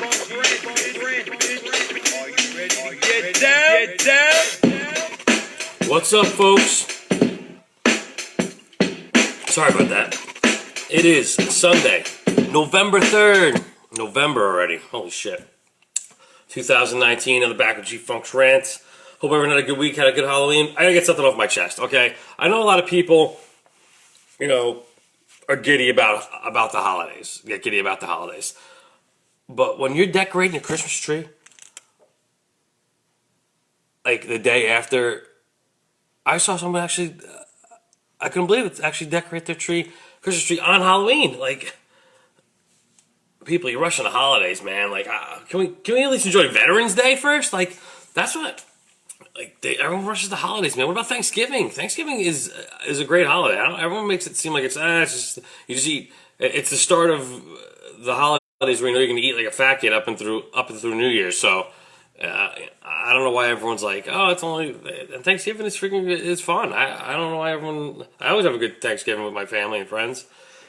Get down. What's up, folks? Sorry about that. It is Sunday, November 3rd. November already. Holy shit. 2019 on the back of G-Funk's Rants. Hope everyone had a good week, had a good Halloween. I gotta get something off my chest, okay? I know a lot of people, are giddy about the holidays. Get giddy about the holidays. But when you're decorating a Christmas tree, like the day after, I saw someone actually, I couldn't believe it, actually decorate their Christmas tree on Halloween. Like, people, you're rushing the holidays, man. Like, can we at least enjoy Veterans Day first? Like, that's what, everyone rushes the holidays, man. What about Thanksgiving? Thanksgiving is a great holiday. Everyone makes it seem like it's just, you just eat. It's the start of the holidays where you know you're going to eat like a fat kid up and through New Year's. So, I don't know why everyone's like, oh, it's only Thanksgiving is it's fun. I don't know why everyone. I always have a good Thanksgiving with my family and friends.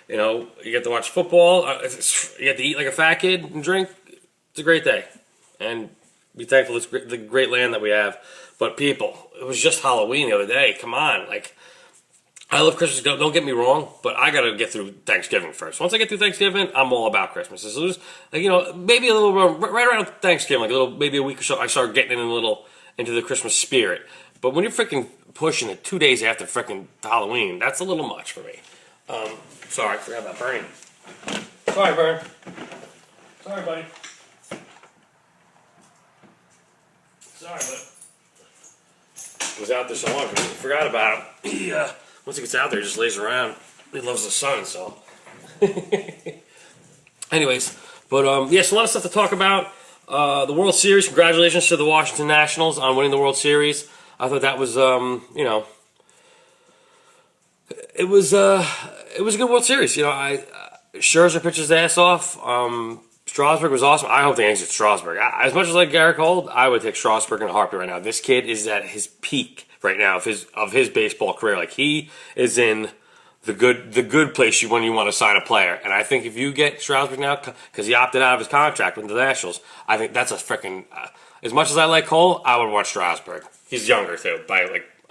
You get to watch football. You get to eat like a fat kid and drink. It's a great day, and be thankful it's the great land that we have. But people, it was just Halloween the other day. Come on, I love Christmas. Don't get me wrong, but I gotta get through Thanksgiving first. Once I get through Thanksgiving, I'm all about Christmas. So just maybe a little right around Thanksgiving, maybe a week or so, I start getting into the Christmas spirit. But when you're freaking pushing it 2 days after freaking Halloween, that's a little much for me. Sorry, I forgot about Bernie. Sorry, Bern. Sorry, buddy. Sorry, but he was out there so long, I forgot about him. Once he gets out there, he just lays around. He loves the sun, so. Anyways, but so a lot of stuff to talk about. The World Series. Congratulations to the Washington Nationals on winning the World Series. I thought that was, it was a good World Series. Scherzer pitched his ass off. Strasburg was awesome. I hope they exit Strasburg. As much as I like Garrett Cole, I would take Strasburg in a heartbeat right now. This kid is at his peak right now of his baseball career. Like, he is in the good place when you want to sign a player. And I think if you get Strasburg now, because he opted out of his contract with the Nationals, I think that's a freaking. As much as I like Cole, I would want Strasburg. He's younger too.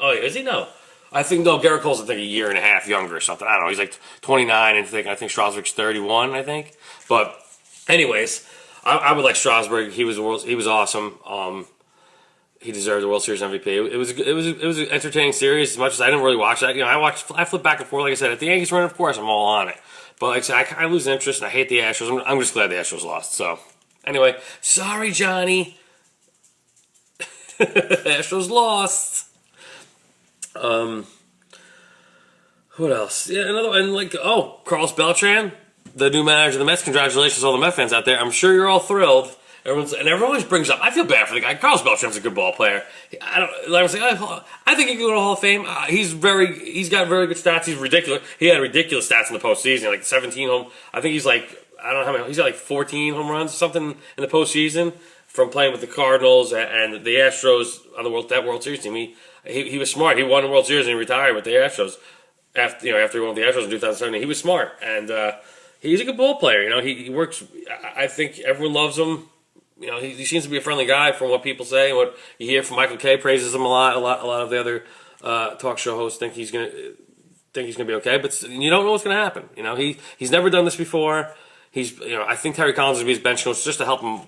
Is he? No. I think Garrett Cole's a year and a half younger or something. I don't know. He's like 29, and I think Strasburg's 31. I think, but. Anyways, I would like Strasburg. He was awesome. He deserved the World Series MVP. It was an entertaining series. As much as I didn't really watch that, I flip back and forth. Like I said, if the Yankees win, of course, I'm all on it. But like I said, I lose interest, and I hate the Astros. I'm just glad the Astros lost. So, anyway, sorry, Johnny. Astros lost. What else? Yeah, Carlos Beltran, the new manager of the Mets. Congratulations to all the Mets fans out there. I'm sure you're all thrilled. Everyone always brings up. I feel bad for the guy. Carlos Beltran's a good ball player. I think he can go to the Hall of Fame. He's got very good stats. He's ridiculous. He had ridiculous stats in the postseason, like 17 home. I think he's I don't know how many. He's got 14 home runs or something in the postseason from playing with the Cardinals and the Astros on that World Series team. He was smart. He won the World Series and he retired with the Astros after he won with the Astros in 2017. He was smart and he's a good ball player. He works. I think everyone loves him. He seems to be a friendly guy from what people say and what you hear from Michael Kay. Praises him a lot. A lot of the other talk show hosts think he's gonna be okay, but you don't know what's gonna happen. He's never done this before. I think Terry Collins will be his bench coach just to help him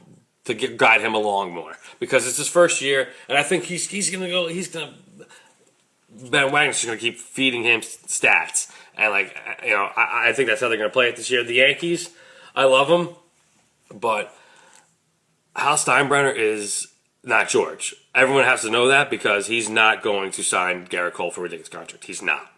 guide him along more because it's his first year, and I think he's gonna. Ben Wagner's just gonna keep feeding him stats, and I think that's how they're gonna play it this year. The Yankees, I love them, but Hal Steinbrenner is not George. Everyone has to know that because he's not going to sign Garrett Cole for a ridiculous contract. He's not.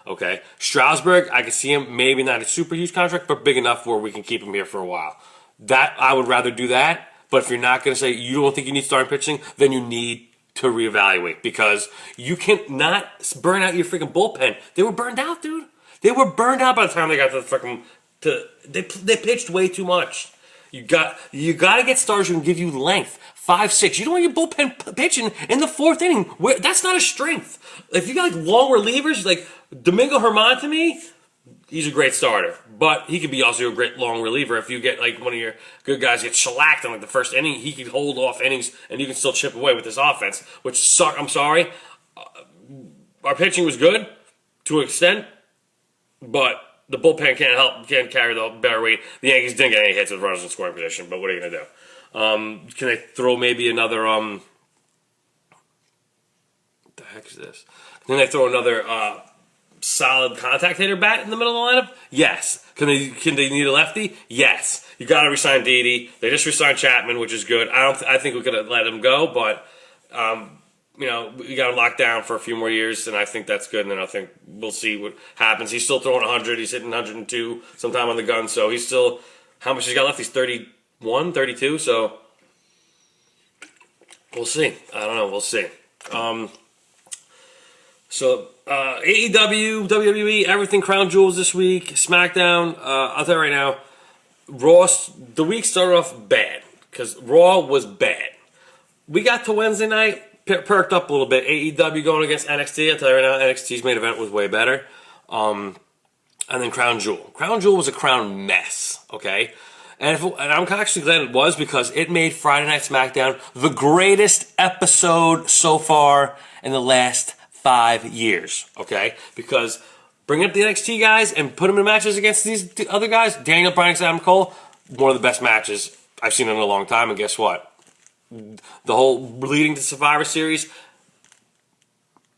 Okay? Strasburg, I can see him, maybe not a super huge contract, but big enough where we can keep him here for a while. That, I would rather do that, but if you're not going to say you don't think you need starting pitching, then you need to reevaluate because you cannot burn out your freaking bullpen. They were burned out, dude. They were burned out by the time they got to the freaking... They pitched way too much. You got to get stars who can give you length. 5, 6. You don't want your bullpen pitching in the 4th inning. That's not a strength. If you got long relievers like Domingo Germán to me, he's a great starter, but he could be also a great long reliever. If you get like one of your good guys get shellacked in like the first inning, he could hold off innings and you can still chip away with this offense, which suck. I'm sorry. Our pitching was good to an extent, but the bullpen can't carry the better weight. The Yankees didn't get any hits with runners in scoring position, but what are you gonna do? Can they throw maybe another what the heck is this? Can they throw another solid contact hitter bat in the middle of the lineup? Yes. Can they need a lefty? Yes. You got to resign Didi. They just resigned Chapman, which is good. I think we could have let him go, but we got him locked down for a few more years, and I think that's good. And then I think we'll see what happens. He's still throwing 100. He's hitting 102 sometime on the gun. So he's still, how much he's got left? He's 31, 32. So we'll see. I don't know. We'll see. AEW, WWE, everything crown jewels this week. SmackDown, I'll tell you right now, the week started off bad because Raw was bad. We got to Wednesday night, perked up a little bit. AEW going against NXT, I'll tell you right now, NXT's main event was way better. And then Crown Jewel. Crown Jewel was a crown mess, okay? And I'm actually glad it was because it made Friday Night SmackDown the greatest episode so far in the last 5 years, okay? Because bring up the NXT guys and put them in matches against these other guys, Daniel Bryan and Adam Cole, one of the best matches I've seen in a long time, and guess what? The whole leading to Survivor Series,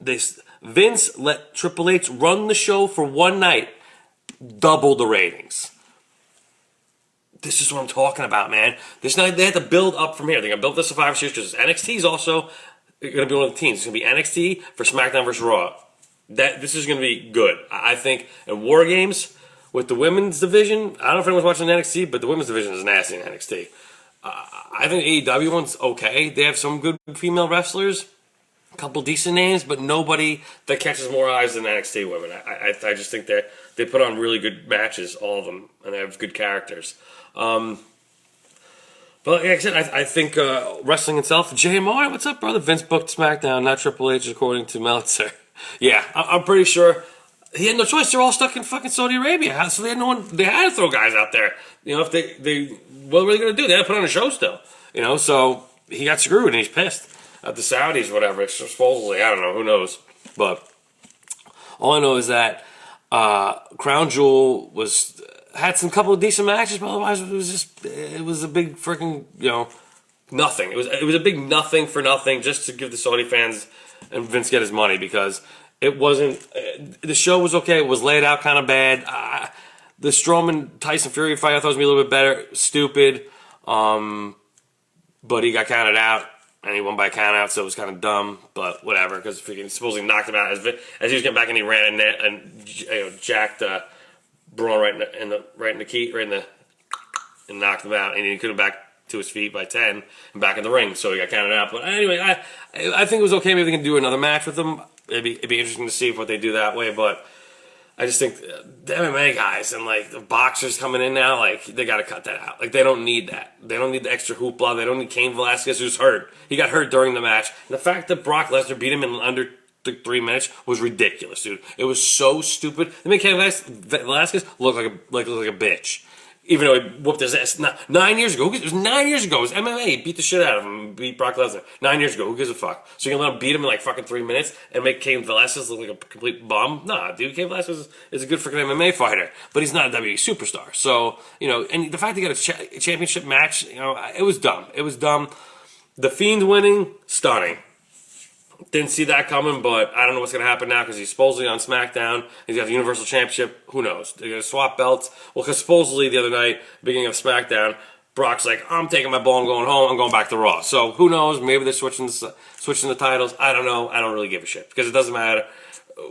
Vince let Triple H run the show for one night, double the ratings. This is what I'm talking about, man. This night they had to build up from here. They're going to build the Survivor Series because NXT is also going to be one of the teams. It's going to be NXT for SmackDown versus Raw. This is going to be good. I think in War Games with the women's division, I don't know if anyone's watching NXT, but the women's division is nasty in NXT. I think AEW one's okay. They have some good female wrestlers, a couple decent names, but nobody that catches more eyes than NXT women. I just think they put on really good matches, all of them, and they have good characters. But like I said, I think wrestling itself. JMR, what's up, brother? Vince booked SmackDown, not Triple H, according to Meltzer. Yeah, I'm pretty sure he had no choice. They're all stuck in fucking Saudi Arabia, so they had no one. They had to throw guys out there. If they what were they gonna do? They had to put on a show still. So he got screwed and he's pissed at the Saudis, whatever. Supposedly, I don't know. Who knows? But all I know is that Crown Jewel had some couple of decent matches, but otherwise it was a big freaking nothing. It was a big nothing for nothing just to give the Saudi fans and Vince get his money because it wasn't. The show was okay. It was laid out kind of bad. The Strowman Tyson Fury fight I thought was gonna be a little bit better. Stupid, but he got counted out and he won by count out, so it was kind of dumb. But whatever, because he supposedly knocked him out as he was getting back and he ran and jacked. Braun right in the key, and knocked him out, and he couldn't back to his feet by 10 and back in the ring, so he got counted out. But anyway, I think it was okay. Maybe they can do another match with him. It'd be interesting to see what they do that way. But I just think the MMA guys and like the boxers coming in now, like they got to cut that out. Like they don't need that. They don't need the extra hoopla. They don't need Cain Velasquez, who's hurt. He got hurt during the match. And the fact that Brock Lesnar beat him in under 3 minutes was ridiculous, dude. It was so stupid. They made Cain Velasquez look like a bitch, even though he whooped his ass 9 years ago. It was 9 years ago. It was MMA. He beat the shit out of him. Beat Brock Lesnar 9 years ago. Who gives a fuck? So you can let him beat him in like fucking 3 minutes and make Cain Velasquez look like a complete bum? Nah, dude. Cain Velasquez is a good freaking MMA fighter, but he's not a WWE superstar. So and the fact they got a championship match, it was dumb. It was dumb. The Fiend winning, stunning. Didn't see that coming, but I don't know what's going to happen now because he's supposedly on SmackDown. He's got the Universal Championship. Who knows? They're going to swap belts. Well, because supposedly the other night, beginning of SmackDown, Brock's like, I'm taking my ball, I'm going home, I'm going back to Raw. So who knows? Maybe they're switching the titles. I don't know. I don't really give a shit because it doesn't matter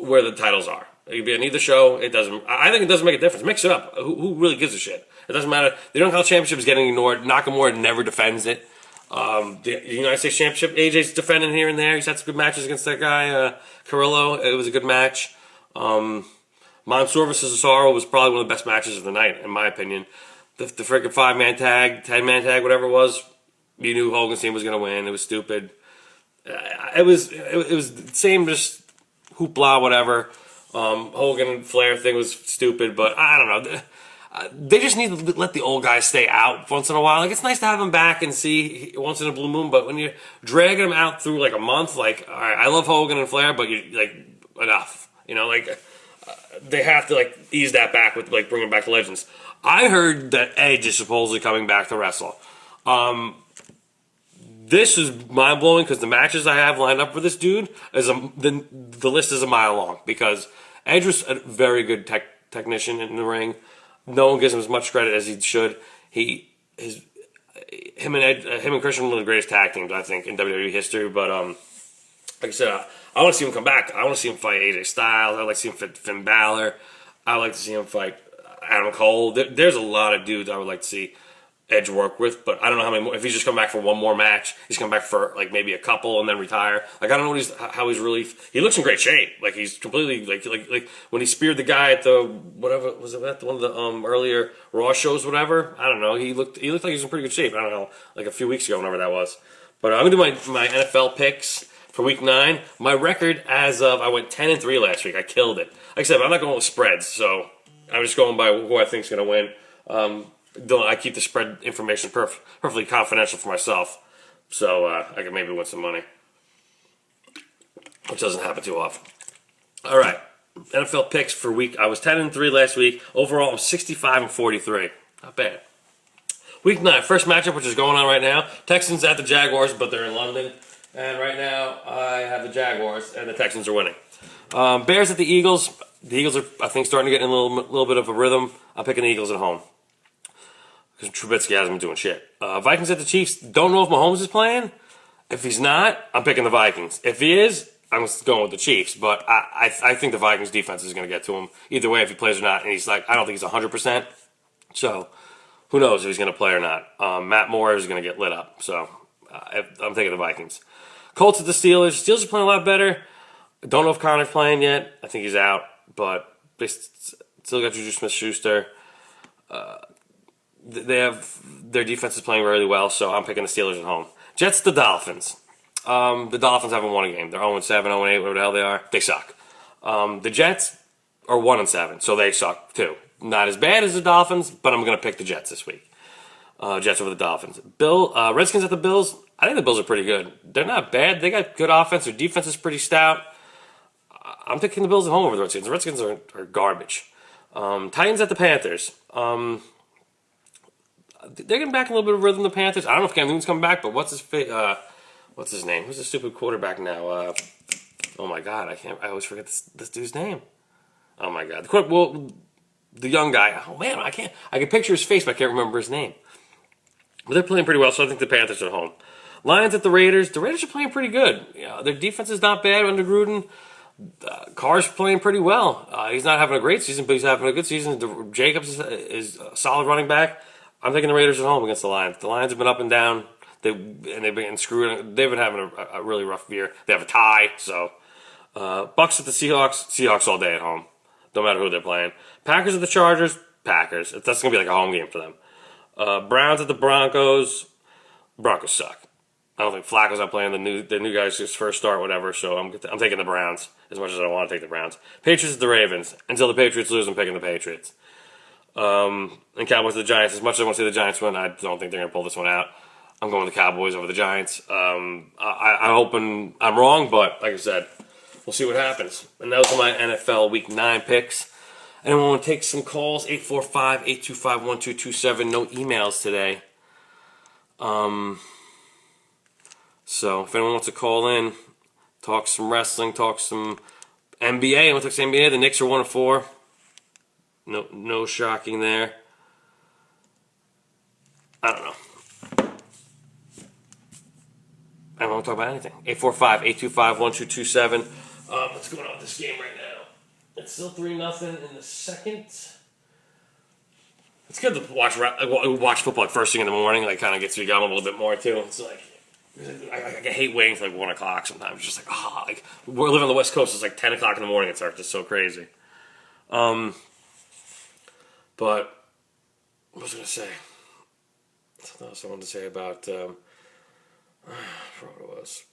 where the titles are. It could be on either show. It doesn't. I think it doesn't make a difference. Mix it up. Who really gives a shit? It doesn't matter. The Intercontinental Championship is getting ignored. Nakamura never defends it. The United States Championship, AJ's defending here and there. He's had some good matches against that guy, Carrillo. It was a good match. Mansoor vs. Cesaro was probably one of the best matches of the night, in my opinion. The freaking 5-man tag, 10-man tag, whatever it was, you knew Hogan's team was going to win. It was stupid. It was the same, just hoopla, whatever. Hogan and Flair thing was stupid, but I don't know. They just need to let the old guys stay out once in a while. Like, it's nice to have them back and see once in a blue moon, but when you're dragging them out through like a month, like, all right, I love Hogan and Flair, but you like enough. They have to like ease that back with like bringing back the legends. I heard that Edge is supposedly coming back to wrestle. This is mind blowing because the matches I have lined up for this dude is the list is a mile long because Edge was a very good technician in the ring. No one gives him as much credit as he should. Him and Christian were one of the greatest tag teams I think in WWE history. But like I said, I want to see him come back. I want to see him fight AJ Styles. I'd like to see him fight Finn Balor. I'd like to see him fight Adam Cole. There's a lot of dudes I would like to see Edge work with, but I don't know how many more. If he's just come back for one more match, he's come back for like maybe a couple and then retire. Like I don't know how he's really. He looks in great shape. Like he's completely like when he speared the guy at the whatever was it at one of the earlier Raw shows, whatever. I don't know. He looked like he was in pretty good shape. I don't know, like a few weeks ago, whenever that was. But I'm gonna do my NFL picks for Week 9. My record as of I went 10-3 last week. I killed it. Like I said, I'm not going with spreads, so I'm just going by who I think is gonna win. I keep the spread information perfectly confidential for myself, so I can maybe win some money, which doesn't happen too often. All right, NFL picks for week. I was 10-3 last week. Overall, I'm 65-43. Not bad. Week 9, first matchup, which is going on right now. Texans at the Jaguars, but they're in London, and right now I have the Jaguars, and the Texans are winning. Bears at the Eagles. The Eagles are, I think, starting to get in a little bit of a rhythm. I'm picking the Eagles at home. Because Trubisky hasn't been doing shit. Vikings at the Chiefs. Don't know if Mahomes is playing. If he's not, I'm picking the Vikings. If he is, I'm going with the Chiefs. But I think the Vikings defense is going to get to him either way if he plays or not. And he's like, I don't think he's 100%. So who knows if he's going to play or not. Matt Moore is going to get lit up. So I'm taking the Vikings. Colts at the Steelers. Steelers are playing a lot better. Don't know if Connor's playing yet. I think he's out. But they still got Juju Smith-Schuster. They have their defense is playing really well, so I'm picking the Steelers at home. Jets, the Dolphins. The Dolphins haven't won a game. They're 0-7, 0-8, whatever the hell they are. They suck. The Jets are 1-7, so they suck too. Not as bad as the Dolphins, but I'm going to pick the Jets this week. Jets over the Dolphins. Redskins at the Bills. I think the Bills are pretty good. They're not bad. They got good offense. Their defense is pretty stout. I'm picking the Bills at home over the Redskins. The Redskins are garbage. Titans at the Panthers. They're getting back in a little bit of rhythm, the Panthers. I don't know if Cam Newton's coming back, but what's his name? Who's the stupid quarterback now? Oh my God, I always forget this dude's name. Oh my God. The young guy. Oh man, I can picture his face, but I can't remember his name. But they're playing pretty well, so I think the Panthers are at home. Lions at the Raiders. The Raiders are playing pretty good. Their defense is not bad under Gruden. Carr's playing pretty well. He's not having a great season, but he's having a good season. Jacobs is a solid running back. I'm taking the Raiders at home against the Lions. The Lions have been up and down. They've been screwed. They've been having a really rough year. They have a tie. So, Bucks at the Seahawks. Seahawks all day at home. No matter who they're playing. Packers at the Chargers. Packers. That's going to be like a home game for them. Browns at the Broncos. Broncos suck. I don't think Flacco's not playing. The new guy's his first start, whatever. So I'm taking the Browns as much as I want to take the Browns. Patriots at the Ravens. Until the Patriots lose, I'm picking the Patriots. And Cowboys to the Giants. As much as I want to see the Giants win, I don't think they're going to pull this one out. I'm going with the Cowboys over the Giants. I'm hoping I'm wrong, but like I said, we'll see what happens. And those are my NFL Week 9 picks. Anyone want to take some calls? 845-825-1227. No emails today. So if anyone wants to call in, talk some wrestling, talk some NBA. I want to talk some NBA. The Knicks are 1-4. No shocking there. I don't know. I don't want to talk about anything. 845-825-1227. What's going on with this game right now? It's still 3-0 in the second. It's good to watch football like first thing in the morning. Like kind of gets me going a little bit more too. It's like I hate waiting for like 1 o'clock sometimes. It's just like we're living on the West Coast. It's like 10 o'clock in the morning. It starts. It's so crazy. But what was I going to say? Something else I wanted to say about. I forgot what it was.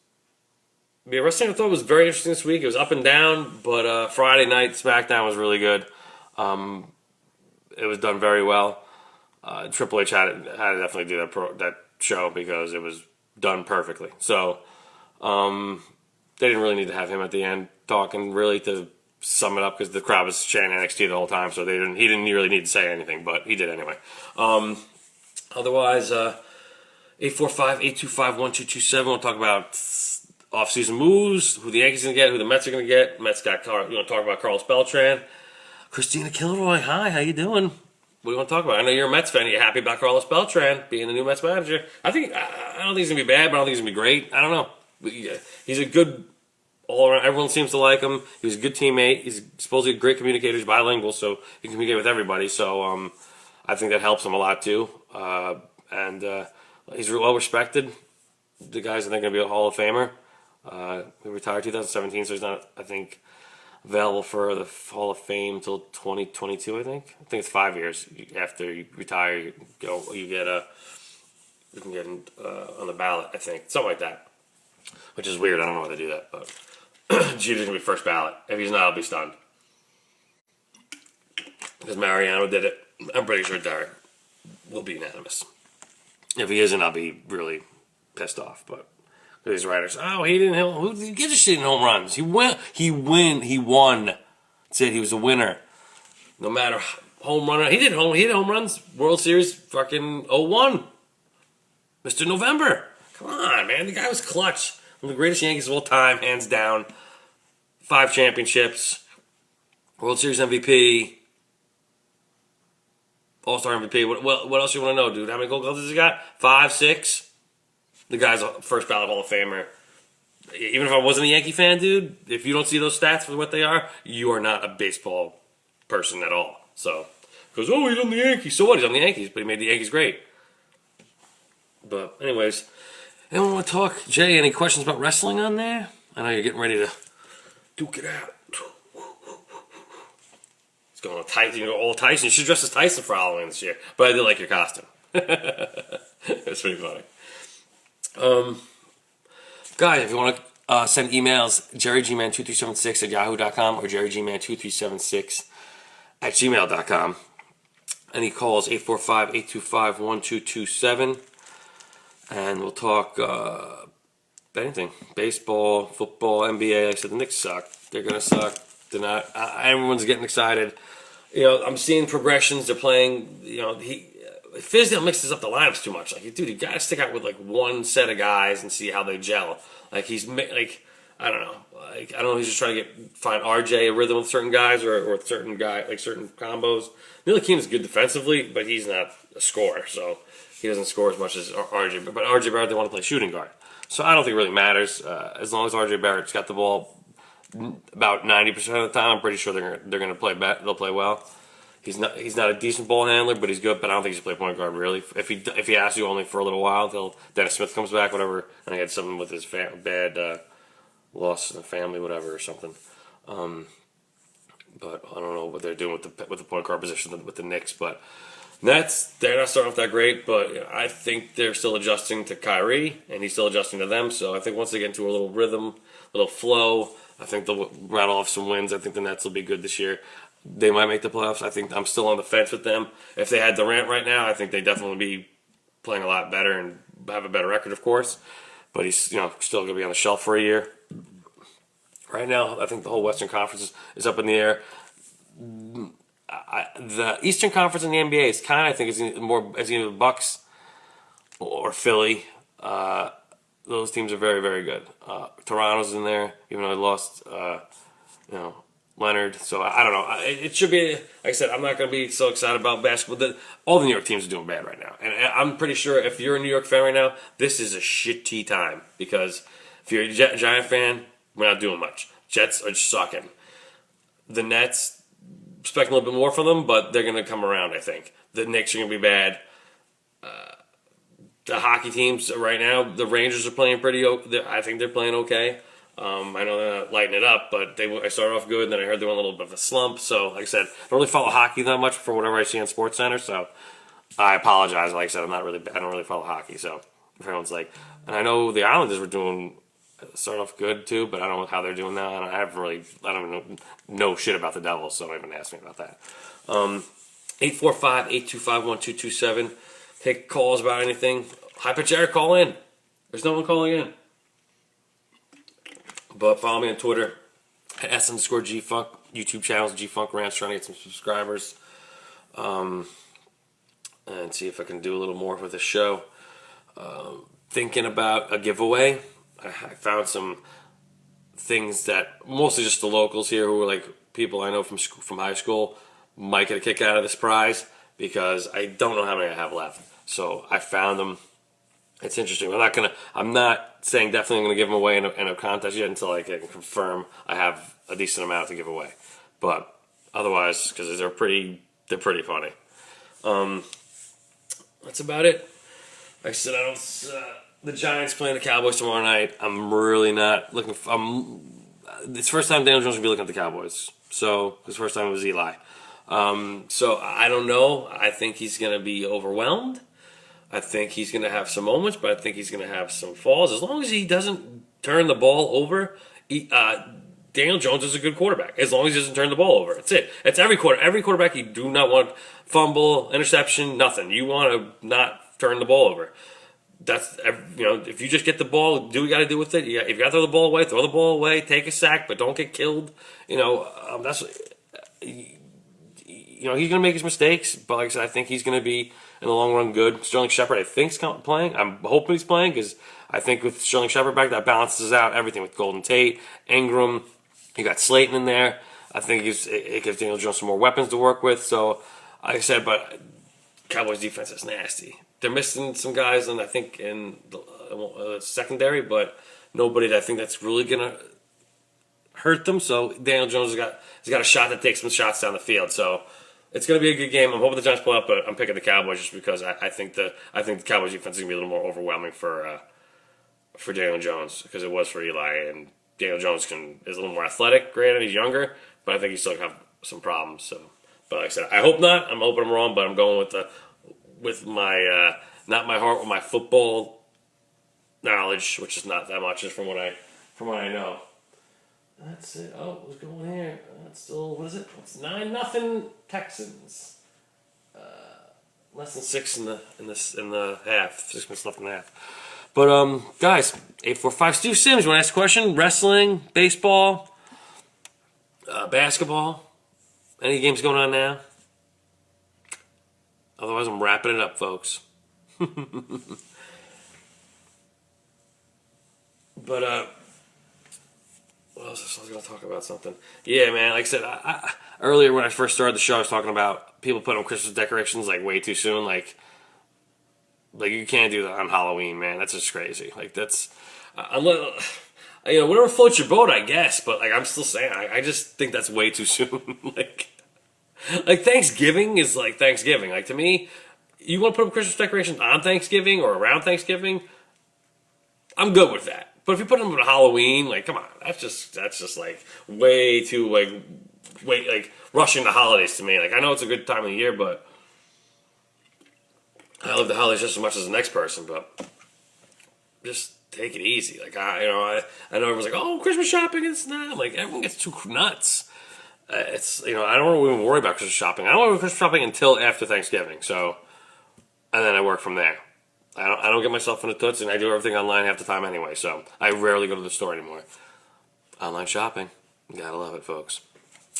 Yeah, wrestling I thought was very interesting this week. It was up and down, but Friday night SmackDown was really good. It was done very well. Triple H had to definitely do that show because it was done perfectly. So they didn't really need to have him at the end talking really to sum it up because the crowd was chanting NXT the whole time. So he didn't really need to say anything, but he did anyway. Otherwise, 845-825-1227. We'll talk about off-season moves, who the Yankees are going to get, who the Mets are going to get. Mets got talk about Carlos Beltran. Christina Kilroy, hi, how you doing? What do you want to talk about? I know you're a Mets fan. You're happy about Carlos Beltran being the new Mets manager. I don't think he's going to be bad, but I don't think he's going to be great. I don't know. But yeah, he's a good all-around. Everyone seems to like him. He's a good teammate. He's supposedly a great communicator. He's bilingual, so he can communicate with everybody. So I think that helps him a lot, too. And he's well respected. The guy's, I think, going to be a Hall of Famer. He retired 2017, so he's not, I think, available for the Hall of Fame until 2022. I think it's 5 years after you retire. You can get on the ballot. I think something like that, which is weird. I don't know why they do that, but Jeter's gonna be first ballot. If he's not, I'll be stunned because Mariano did it. I'm pretty sure Derek will be unanimous. If he isn't, I'll be really pissed off. But these writers, he didn't. Who gives a shit in home runs? He won. Said he was a winner. No matter home run. He hit home runs. World Series fucking 01. Mr. November. Come on, man. The guy was clutch. One of the greatest Yankees of all time, hands down. 5 championships. World Series MVP. All-Star MVP. What else you want to know, dude? How many gold gloves has he got? 5, 6? The guy's a first ballot Hall of Famer. Even if I wasn't a Yankee fan, dude, if you don't see those stats for what they are, you are not a baseball person at all. So, goes, he's on the Yankees. So what? He's on the Yankees, but he made the Yankees great. But anyways, anyone want to talk? Jay, any questions about wrestling on there? I know you're getting ready to duke it out. It's going Tyson, all Tyson. You should dress as Tyson for Halloween this year. But I did like your costume. That's pretty funny. Guys, if you want to send emails, jerrygman2376 at yahoo.com or jerrygman2376 at gmail.com. Any calls, 845-825-1227. And we'll talk anything. Baseball, football, NBA. Like I said, the Knicks suck. They're going to suck. They're not. Everyone's getting excited. I'm seeing progressions. They're playing, Fizdale mixes up the lineups too much. Like, dude, you gotta stick out with like one set of guys and see how they gel. Like I don't know. Like I don't know. He's just trying to find RJ a rhythm with certain guys or with certain certain combos. Neil Keenan's good defensively, but he's not a scorer, so he doesn't score as much as RJ. But RJ Barrett, they want to play shooting guard, so I don't think it really matters as long as RJ Barrett's got the ball about 90% of the time. I'm pretty sure they're gonna play. They'll play well. He's not a decent ball handler, but he's good. But I don't think he's play point guard really. If he has to only for a little while until Dennis Smith comes back, whatever. And he had something with his bad loss in the family, whatever, or something. But I don't know what they're doing with the point guard position with the Knicks. But Nets, they're not starting off that great. But I think they're still adjusting to Kyrie, and he's still adjusting to them. So I think once they get into a little rhythm, a little flow, I think they'll rattle off some wins. I think the Nets will be good this year. They might make the playoffs. I think I'm still on the fence with them. If they had Durant right now, I think they'd definitely be playing a lot better and have a better record, of course. But he's still going to be on the shelf for a year. Right now, I think the whole Western Conference is up in the air. The Eastern Conference in the NBA is kind of, I think, is either the Bucks or Philly. Those teams are very, very good. Toronto's in there, even though they lost, Leonard. So I don't know. It should be, like I said, I'm not going to be so excited about basketball. All the New York teams are doing bad right now. And I'm pretty sure if you're a New York fan right now, this is a shitty time. Because if you're a Giant fan, we're not doing much. Jets are sucking. The Nets, expect a little bit more from them, but they're going to come around, I think. The Knicks are going to be bad. The hockey teams right now, the Rangers are playing I think they're playing okay. I know they're not lighting it up, but I started off good, and then I heard they went a little bit of a slump. So, like I said, I don't really follow hockey that much for whatever I see on SportsCenter. So, I apologize. Like I said, I don't really follow hockey. So, if everyone's like, and I know the Islanders were doing Start off good too, but I don't know how they're doing now. I don't know shit about the Devils, so don't even ask me about that. 845-825-1227. Take calls about anything. High pitch Eric, call in. There's no one calling in. But follow me on Twitter at S_G-Funk. YouTube channels, G-Funk Ranch, trying to get some subscribers. And see if I can do a little more with the show. Thinking about a giveaway. I found some things that mostly just the locals here who are like people I know from high school might get a kick out of this prize because I don't know how many I have left. So I found them. It's interesting. I'm not saying definitely I'm gonna give them away in a contest yet until I can confirm I have a decent amount to give away. But otherwise, because they're pretty funny. That's about it. Like I said, the Giants playing the Cowboys tomorrow night. I'm really not looking. It's the first time Daniel Jones will be looking at the Cowboys. So it's the first time it was Eli. So I don't know. I think he's gonna be overwhelmed. I think he's going to have some moments, but I think he's going to have some falls. As long as he doesn't turn the ball over, Daniel Jones is a good quarterback. As long as he doesn't turn the ball over. That's it. It's every quarterback. You do not want fumble, interception, nothing. You want to not turn the ball over. That's, if you just get the ball, do what you got to do with it. If you got to throw the ball away, take a sack, but don't get killed. That's... he's going to make his mistakes, but like I said, I think he's going to be, in the long run, good. Sterling Shepard, I think, is playing. I'm hoping he's playing because I think with Sterling Shepard back, that balances out everything with Golden Tate, Ingram. You got Slayton in there. I think it gives Daniel Jones some more weapons to work with. So, like I said, but Cowboys defense is nasty. They're missing some guys, and I think in the secondary, but nobody that I think that's really going to hurt them. So Daniel Jones has got a shot that takes some shots down the field. So it's going to be a good game. I'm hoping the Giants pull up, but I'm picking the Cowboys just because I think the Cowboys defense is going to be a little more overwhelming for Daniel Jones because it was for Eli, and Daniel Jones is a little more athletic. Granted, he's younger, but I think he's still going to have some problems. So, but like I said, I hope not. I'm hoping I'm wrong, but I'm going with my not my heart, with my football knowledge, which is not that much, just from what I know. That's it. Oh, what's going here? That's still, what is it? It's 9-0 Texans. Less than 6 in the half. 6 minutes left in the half. But guys, 845 Stu Sims. You want to ask a question? Wrestling, baseball, basketball. Any games going on now? Otherwise, I'm wrapping it up, folks. But what else? I was going to talk about something. Yeah, man. Like I said, earlier when I first started the show, I was talking about people putting up Christmas decorations like way too soon. Like you can't do that on Halloween, man. That's just crazy. Like that's, whatever floats your boat, I guess. But like I'm still saying, I just think that's way too soon. like Thanksgiving is like Thanksgiving. Like to me, you want to put up Christmas decorations on Thanksgiving or around Thanksgiving, I'm good with that. But if you put them on Halloween, like, come on, that's just like way too like rushing the holidays to me. Like, I know it's a good time of the year, but I love the holidays just as much as the next person. But just take it easy. Like, I know everyone's like, oh, Christmas shopping, it's not. I'm like, everyone gets too nuts. I don't even worry about Christmas shopping. I don't worry about Christmas shopping until after Thanksgiving. So, and then I work from there. I don't get myself in the toots, and I do everything online half the time anyway, so I rarely go to the store anymore. Online shopping. You gotta love it, folks.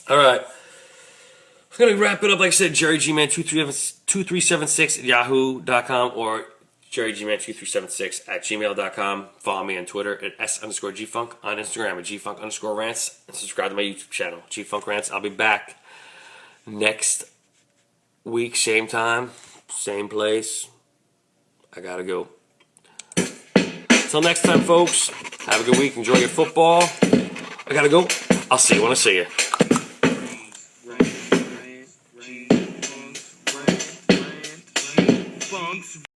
All right. I'm going to wrap it up. Like I said, JerryGman2376 at yahoo.com or JerryGman2376 at gmail.com. Follow me on Twitter at S_G-Funk, on Instagram at G-Funk_Rants, and subscribe to my YouTube channel, G-Funk Rants. I'll be back next week, same time, same place. I gotta go. Until next time, folks, have a good week. Enjoy your football. I gotta go. I'll see you when I see you.